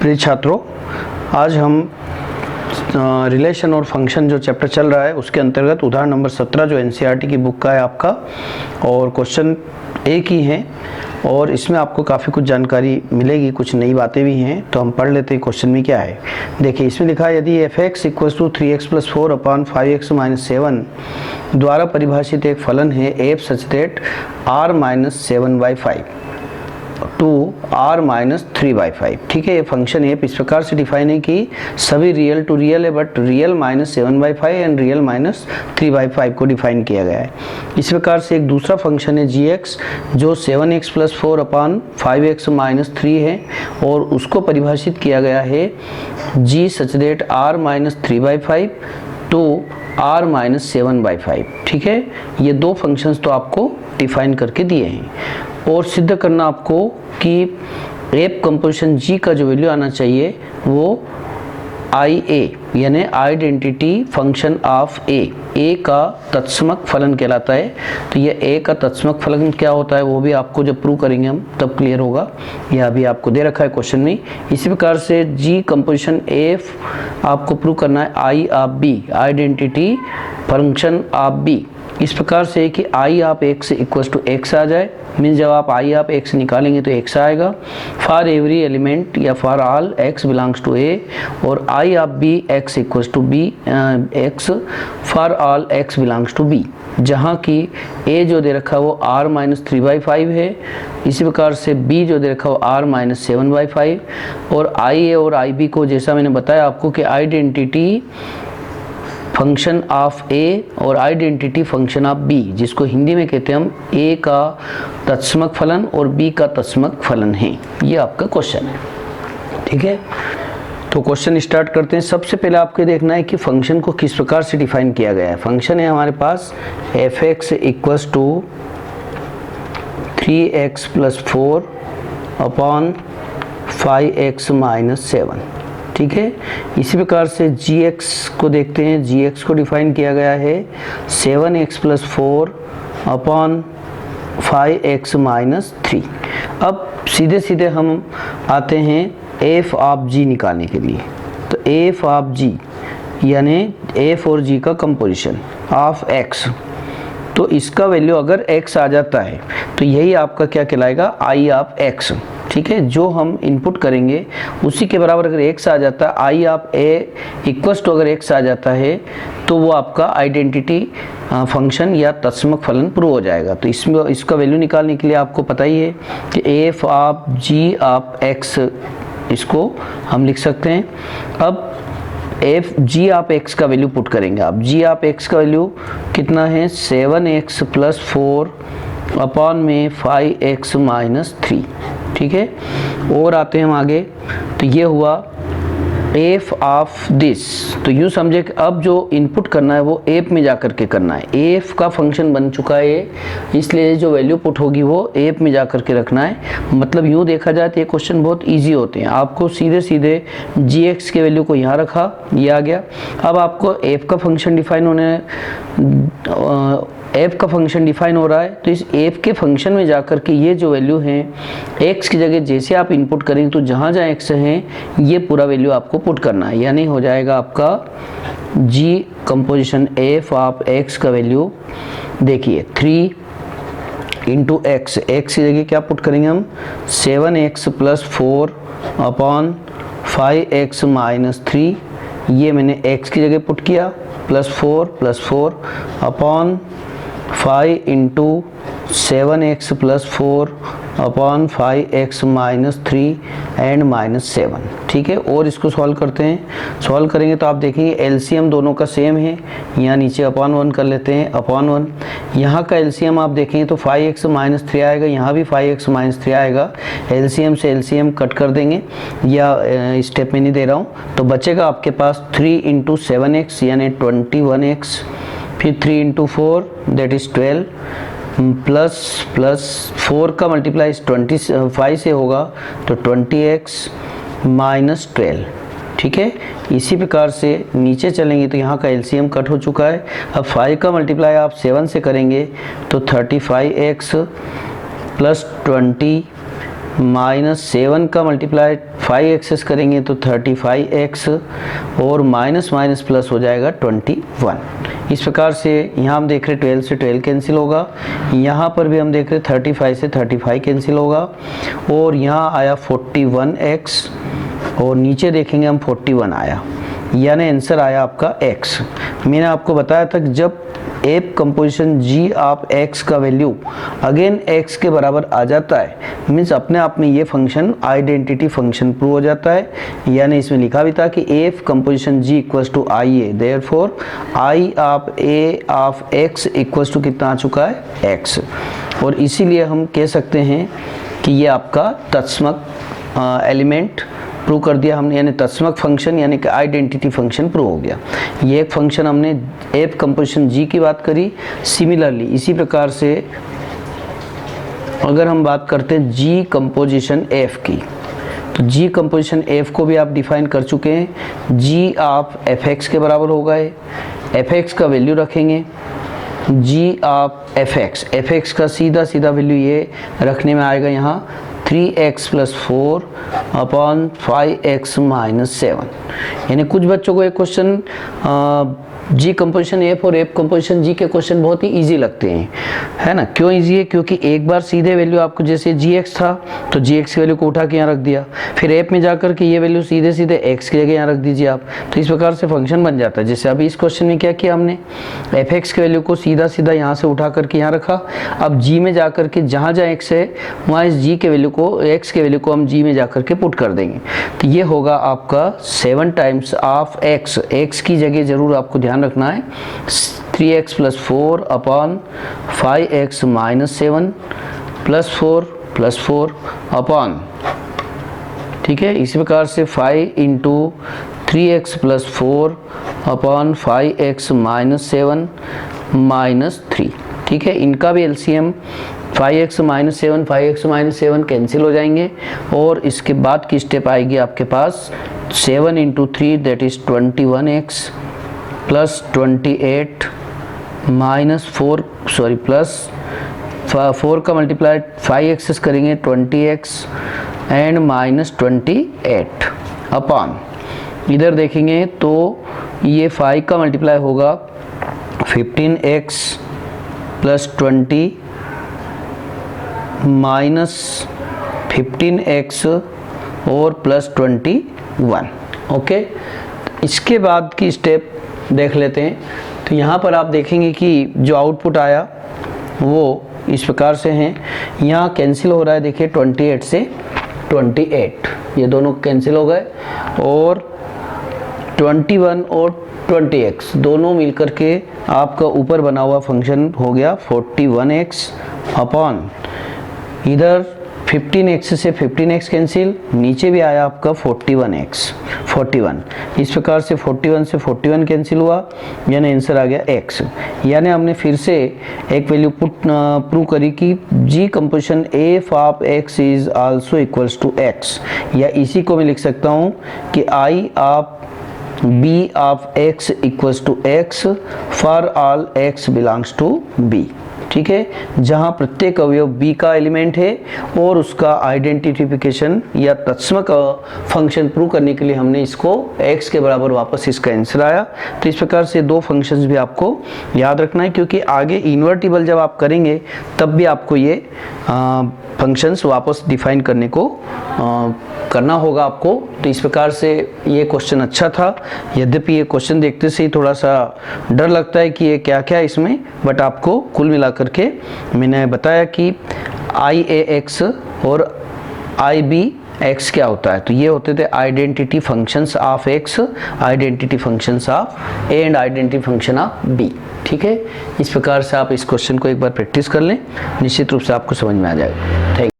प्रिय छात्रों, आज हम रिलेशन और फंक्शन जो चैप्टर चल रहा है उसके अंतर्गत उदाहरण नंबर 17 जो एनसीईआरटी की बुक का है आपका, और क्वेश्चन एक ही है और इसमें आपको काफ़ी कुछ जानकारी मिलेगी, कुछ नई बातें भी हैं। तो हम पढ़ लेते हैं क्वेश्चन में क्या है। देखिए इसमें लिखा है, यदि f(x) = 3x + 4 / 5x - 7 द्वारा परिभाषित एक फलन है f such that r - 7/5 to r - 3/5। ठीक है, ये फंक्शन एफ इस प्रकार से डिफाइन है कि सभी रियल टू रियल है, बट रियल -7/5 एंड रियल -3/5 को डिफाइन किया गया है। इस प्रकार से एक दूसरा फंक्शन है gx जो 7x + 4 / 5x - 3 है, और उसको परिभाषित किया गया है g such that r - 3/5 to r - 7/5। ठीक है, ये दो फंक्शंस तो आपको डिफाइन करके दिए हैं और सिद्ध करना आपको कि एफ कंपोजिशन जी का जो वैल्यू आना चाहिए वो आई ए यानी आइडेंटिटी फंक्शन ऑफ ए का तत्समक फलन कहलाता है। तो ये ए का तत्समक फलन क्या होता है वो भी आपको जब प्रूव करेंगे हम तब क्लियर होगा। यह अभी आपको दे रखा है क्वेश्चन में। इसी प्रकार से जी कंपोजिशन एफ आपको प्रूव करना है I of B, identity function of B. इस प्रकार से कि I of X equal to X आ जाए, मीन्स जब आप आई ऑफ एक्स निकालेंगे तो एक्स आएगा फॉर एवरी एलिमेंट या for all X belongs to A, और I of B X equal to B X for all X belongs to B, जहाँ की ए जो दे रखा है वो r - 3/5 है। इसी प्रकार से b जो दे रखा है वो r - 7/5, और आई ए और आई बी को जैसा मैंने बताया आपको कि आइडेंटिटी फंक्शन ऑफ ए और आइडेंटिटी फंक्शन ऑफ बी, जिसको हिंदी में कहते हैं हम ए का तत्समक फलन और बी का तत्समक फलन है। ये आपका क्वेश्चन है। ठीक है, तो क्वेश्चन स्टार्ट करते हैं। सबसे पहले आपको देखना है कि फंक्शन को किस प्रकार से डिफाइन किया गया है। फंक्शन है हमारे पास f(x) = 3x + 4 / 5x - 7। ठीक है, इसी प्रकार से gx को देखते हैं। gx को डिफाइन किया गया है 7x + 4 / 5x - 3। अब सीधे सीधे हम आते हैं f ऑफ g निकालने के लिए। तो f ऑफ g यानी f और g का कंपोजिशन ऑफ x, तो इसका वैल्यू अगर x आ जाता है तो यही आपका क्या कहलाएगा, i ऑफ x। ठीक है, जो हम इनपुट करेंगे उसी के बराबर अगर x आ जाता है, I of A equals to अगर x आ जाता है तो वो आपका आइडेंटिटी फंक्शन या तत्समक फलन प्रूव हो जाएगा। तो इसमें इसका वैल्यू निकालने के लिए आपको पता ही है कि F of G of x, इसको हम लिख सकते हैं। अब एफ जी ऑफ एक्स का वैल्यू पुट करेंगे आप। जी ऑफ एक्स का वैल्यू कितना है, 7x + 4 अपॉन में 5x - 3। ठीक है, और आते हैं हम आगे। तो ये हुआ एफ ऑफ दिस। तो यूँ समझे कि अब जो इनपुट करना है वो एफ में जा कर के करना है। एफ का फंक्शन बन चुका है, इसलिए जो वैल्यू पुट होगी वो एफ में जा कर के रखना है। मतलब यूँ देखा जाए तो ये क्वेश्चन बहुत इजी होते हैं। आपको सीधे सीधे जी एक्स के वैल्यू को यहाँ रखा, ये आ गया। अब आपको एफ का फंक्शन डिफाइन होने एफ का फंक्शन डिफाइन हो रहा है, तो इस एफ के फंक्शन में जाकर के ये जो वैल्यू है एक्स की जगह जैसे आप इनपुट करेंगे तो जहाँ जहाँ एक्स है ये पूरा वैल्यू आपको पुट करना है। यानी हो जाएगा आपका जी कंपोजिशन एफ ऑफ एक्स का वैल्यू, देखिए 3 × x, एक्स की जगह क्या पुट करेंगे हम, 7x + 4 / 5x - 3। ये मैंने x की जगह पुट किया, +4 + 4 upon 5 × 7x + 4 upon 5x - 3 and -7। ठीक है, और इसको सॉल्व करते हैं। सॉल्व करेंगे तो आप देखेंगे एलसीएम दोनों का सेम है। यहाँ नीचे अपॉन 1 कर लेते हैं, अपॉन 1। यहाँ का एलसीएम आप देखेंगे तो 5x - 3 आएगा, यहाँ भी 5x - 3 आएगा। एलसीएम से एलसीएम कट कर देंगे, या स्टेप में नहीं दे रहा हूँ। तो बचेगा आपके पास 3 × 7x यानी 21x, फिर 3 × 4 दैट इज़ 12, प्लस 4 का मल्टीप्लाई 25 से होगा तो 20x - 12। ठीक है, इसी प्रकार से नीचे चलेंगे तो यहाँ का एलसीएम कट हो चुका है। अब 5 का मल्टीप्लाई आप 7 से करेंगे तो 35x + 20 -7 का मल्टीप्लाई 5x करेंगे तो 35x और माइनस माइनस प्लस हो जाएगा 21। इस प्रकार से यहाँ हम देख रहे 12 से 12 कैंसिल होगा, यहाँ पर भी हम देख रहे 35 से 35 कैंसिल होगा और यहाँ आया 41x और नीचे देखेंगे हम 41 आया, यानी आंसर आया आपका x। मैंने आपको बताया था कि जब app composition g of x का वैल्यू अगेन x के बराबर आ जाता है, मीन्स अपने आप में ये फंक्शन आइडेंटिटी फंक्शन प्रूव हो जाता है। यानी इसमें लिखा भी था कि F composition g equals to I A, therefore I of A of x equals to कितना आ चुका है x। और इसीलिए हम कह सकते हैं कि ये आपका तत्समक एलिमेंट प्रूव कर दिया हमने, यानी तत्समक फंक्शन यानी कि आइडेंटिटी फंक्शन प्रूव हो गया। ये एक फंक्शन हमने एफ कंपोजिशन जी की बात करी। सिमिलरली इसी प्रकार से अगर हम बात करते हैं जी कंपोजिशन एफ की, तो जी कंपोजिशन एफ को भी आप डिफाइन कर चुके हैं। जी ऑफ एफ एक्स के बराबर होगा, एफ एक्स का वैल्यू रखेंगे जी ऑफ एफ एक्स का सीधा सीधा वैल्यू ये रखने में आएगा यहाँ 3x + 4 अपॉन 5x - 7। यानी कुछ बच्चों को एक क्वेश्चन जी कंपोजिशन एफ और एफ कंपोजिशन जी के क्वेश्चन बहुत ही इजी लगते हैं, है ना। क्यों इजी है? क्योंकि एक बार सीधे वैल्यू आपको जैसे gx था तो gx की वैल्यू को उठा के यहाँ रख दिया, फिर एफ में जाकर के ये वैल्यू सीधे सीधे x की जगह यहाँ रख दीजिए आप, तो इस प्रकार से फंक्शन बन जाता है। जैसे अभी इस क्वेश्चन में क्या किया हमने, एफ एक्स की वैल्यू को सीधा सीधा यहाँ से उठा करके यहाँ रखा। अब जी में जाकर के जहाँ जहाँ x है वहाँ इस जी के वैल्यू को x के वैल्यू को हम जी में जाकर के पुट कर देंगे, तो ये होगा आपका 7 टाइम्स ऑफ x की जगह जरूर आपको ध्यान रखना है 3x + 4 अपॉन 5x - 7 + 4 अपॉन, ठीक है। इसी प्रकार से 5 × 3x + 4 अपॉन 5x - 7 -3, ठीक है। इनका भी एलसीएम 5x - 7 5x - 7 कैंसिल हो जाएंगे और इसके बाद की स्टेप आएगी आपके पास 7 × 3 that is 21x plus 28 plus 4 का मल्टीप्लाई 5x करेंगे 20x एंड -28 अपॉन, इधर देखेंगे तो ये 5 का मल्टीप्लाई होगा 15x प्लस 20 -15x और प्लस 21, ओके। इसके बाद की स्टेप देख लेते हैं। तो यहाँ पर आप देखेंगे कि जो आउटपुट आया वो इस प्रकार से हैं, यहाँ कैंसिल हो रहा है, देखिए 28 से 28 ये दोनों कैंसिल हो गए और 21 और 20x दोनों मिलकर के आपका ऊपर बना हुआ फंक्शन हो गया 41x अपॉन, इधर 15x से 15x कैंसिल, नीचे भी आया आपका 41। इस प्रकार से 41 से 41 कैंसिल हुआ, यानी आंसर आ गया x। यानी हमने फिर से एक वैल्यू प्रूव करी कि G composition F of x is also equals to x, या इसी को मैं लिख सकता हूँ कि I of b of x equals to x for all x belongs to b, ठीक है। जहां प्रत्येक अवयव b का एलिमेंट है और उसका आइडेंटिफिकेशन या तत्समक फंक्शन प्रूव करने के लिए हमने इसको x के बराबर वापस इसका आंसर आया। तो इस प्रकार से दो फंक्शंस भी आपको याद रखना है, क्योंकि आगे इन्वर्टिबल जब आप करेंगे तब भी आपको ये फंक्शंस वापस डिफाइन करने को करना होगा आपको। तो इस प्रकार से ये क्वेश्चन अच्छा था, यद्यपि ये क्वेश्चन देखते से ही थोड़ा सा डर लगता है कि ये क्या क्या है इसमें, बट आपको कुल मिलाकर के मैंने बताया कि आई ए एक्स और आई बी एक्स क्या होता है। तो ये होते थे identity functions of X, identity functions of A and identity function of B, ठीक है। इस प्रकार से आप इस क्वेश्चन को एक बार प्रैक्टिस कर लें, निश्चित रूप से आपको समझ में आ जाएगा। Thank you.